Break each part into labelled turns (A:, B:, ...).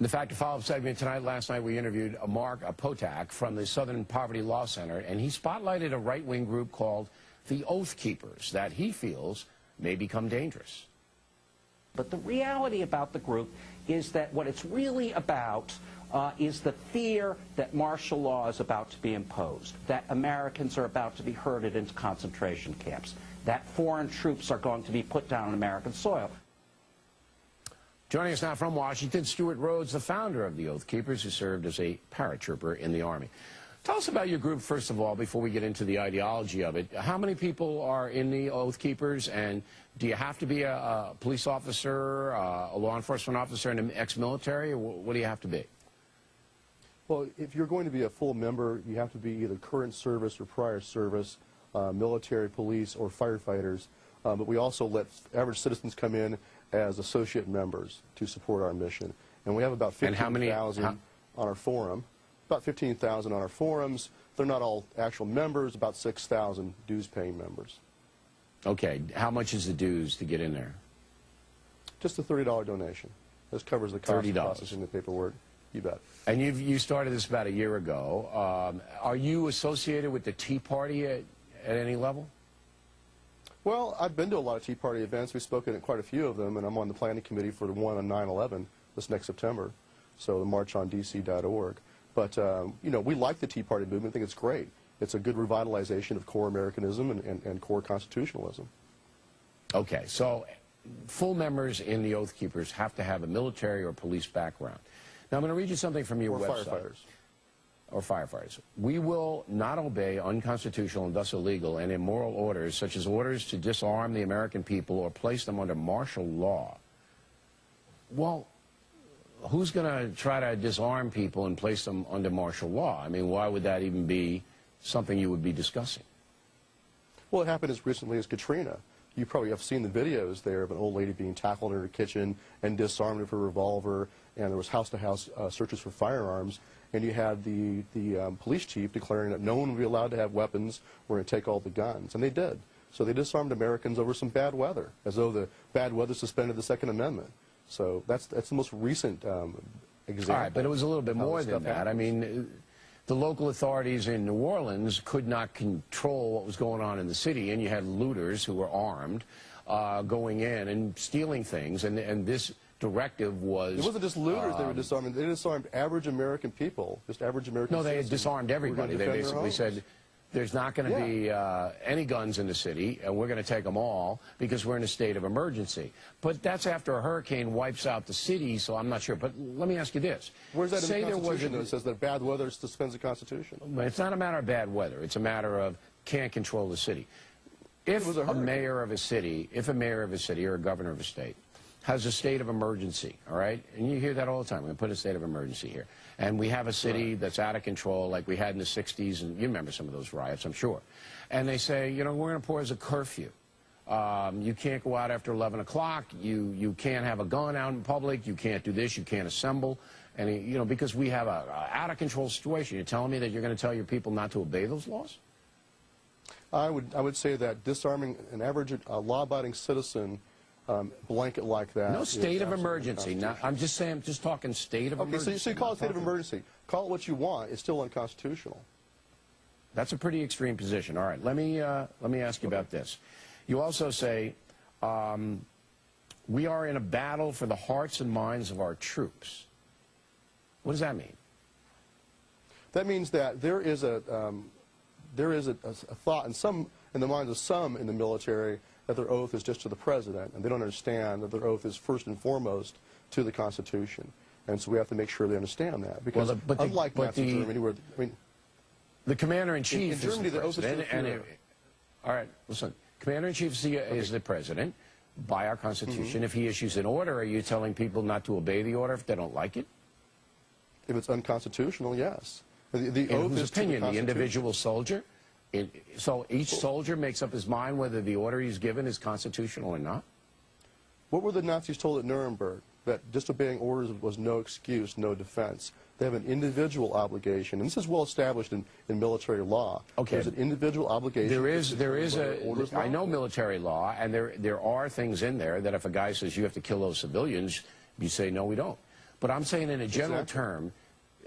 A: The Fact to Follow-up segment tonight. Last night we interviewed Mark Potak from the Southern Poverty Law Center, and he spotlighted a right-wing group called the Oath Keepers that he feels may become dangerous.
B: But the reality about the group is that what it's really about is the fear that martial law is about to be imposed, that Americans are about to be herded into concentration camps, that foreign troops are going to be put down on American soil.
A: Joining us now from Washington, Stewart Rhodes, the founder of the Oath Keepers, who served as a paratrooper in the Army. Tell us about your group, first of all, before we get into the ideology of it. How many people are in the Oath Keepers, and do you have to be a police officer, a law enforcement officer, and an ex-military, or what do you have to be?
C: Well, if you're going to be a full member, you have to be either current service or prior service, military, police, or firefighters. But we also let average citizens come in as associate members to support our mission. And we have about 15,000 on our forum. About 15,000 on our forums. They're not all actual members, about 6,000 dues-paying members.
A: Okay. How much is the dues to get in there?
C: Just a $30 donation. This covers the cost of processing the paperwork. You bet.
A: And you started this about a year ago. Are you associated with the Tea Party at any level?
C: Well, I've been to a lot of Tea Party events. We've spoken at quite a few of them, and I'm on the planning committee for the one on 9/11 this next September, so the marchondc.org. But, you know, we like the Tea Party movement. I think it's great. It's a good revitalization of core Americanism and core constitutionalism. Okay,
A: so full members in the Oath Keepers have to have a military or police background. Now, I'm going to read you something from your website.
C: Firefighters.
A: Or firefighters. We will not obey unconstitutional and thus illegal and immoral orders, such as orders to disarm the American people or place them under martial law. Well, who's going to try to disarm people and place them under martial law? I mean, why would that even be something you would be discussing?
C: Well, it happened as recently as Katrina. You probably have seen the videos there of an old lady being tackled in her kitchen and disarmed with her revolver, and there was house-to-house searches for firearms, and you had the police chief declaring that no one would be allowed to have weapons, we're going to take all the guns, and they did. So they disarmed Americans over some bad weather, as though the bad weather suspended the Second Amendment. So that's the most recent example.
A: All right, but it was a little bit more than that. I mean, the local authorities in New Orleans could not control what was going on in the city, and you had looters who were armed going in and stealing things, and this directive was...
C: It wasn't just looters they were disarming. They disarmed average American people, just average American citizens.
A: No, they had disarmed everybody. They basically said, there's not going to be any guns in the city, and we're going to take them all because we're in a state of emergency. But that's after a hurricane wipes out the city, so I'm not sure. But let me ask you this.
C: Where's that in the Constitution that says that bad weather suspends the Constitution?
A: It's not a matter of bad weather. It's a matter of can't control the city. If a mayor of a city or a governor of a state has a state of emergency, all right? And you hear that all the time. We're going to put a state of emergency here. And we have a city that's out of control like we had in the 60s, and you remember some of those riots, I'm sure. And they say, you know, we're going to impose a curfew. You can't go out after 11 o'clock. You can't have a gun out in public. You can't do this. You can't assemble. And, you know, because we have a out-of-control situation. You're telling me that you're going to tell your people not to obey those laws?
C: I would say that disarming an average law-abiding citizen blanket like that.
A: No state of emergency. Now, I'm just saying, I'm just talking state of emergency.
C: Okay, so you call it state of emergency. Call it what you want. It's still unconstitutional.
A: That's a pretty extreme position. All right, let me ask you about this. You also say we are in a battle for the hearts and minds of our troops. What does that mean?
C: That means that there is a thought in the minds of some in the military that their oath is just to the president, and they don't understand that their oath is first and foremost to the Constitution. And so we have to make sure they understand that. Because unlike Nazi Germany, where, I mean,
A: the commander-in-chief
C: in Germany, the oath is to the Führer.
A: All right, listen. Commander-in-chief is the president by our Constitution. If he issues an order, are you telling people not to obey the order if they don't like it?
C: If it's unconstitutional, yes.
A: The oath is opinion, the individual soldier? So each soldier makes up his mind whether the order he's given is constitutional or not?
C: What were the Nazis told at Nuremberg? That disobeying orders was no excuse, no defense. They have an individual obligation, and this is well established in military law.
A: Okay.
C: There's an individual obligation.
A: I know military law, and there are things in there that if a guy says you have to kill those civilians, you say no, we don't. But I'm saying in a general
C: Exactly.
A: term,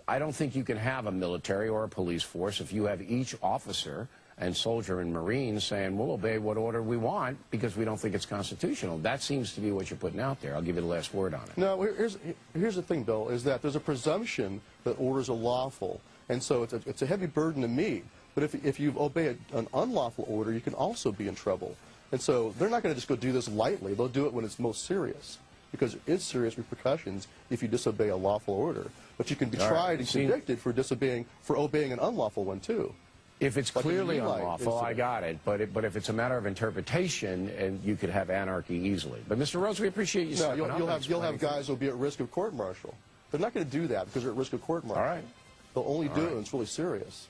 A: I don't think you can have a military or a police force if you have each officer and soldier and Marine saying, we'll obey what order we want because we don't think it's constitutional. That seems to be what you're putting out there. I'll give you the last word on it.
C: No, here's the thing, Bill, is that there's a presumption that orders are lawful, and so it's a heavy burden to meet. But if you obey an unlawful order, you can also be in trouble. And so they're not going to just go do this lightly. They'll do it when it's most serious, because there is serious repercussions if you disobey a lawful order. But you can be tried and convicted for obeying an unlawful one too.
A: If it's
C: Like
A: clearly
C: a green light
A: unlawful, I
C: incident.
A: got it. But if it's a matter of interpretation, and you could have anarchy easily. But Mr. Rhodes, we appreciate you
C: No,
A: stepping up
C: you'll
A: and
C: have
A: explaining
C: guys who will be at risk of court-martial. They're not going to do that because they're at risk of court-martial.
A: All right.
C: They'll only do it
A: right.
C: when it's really serious.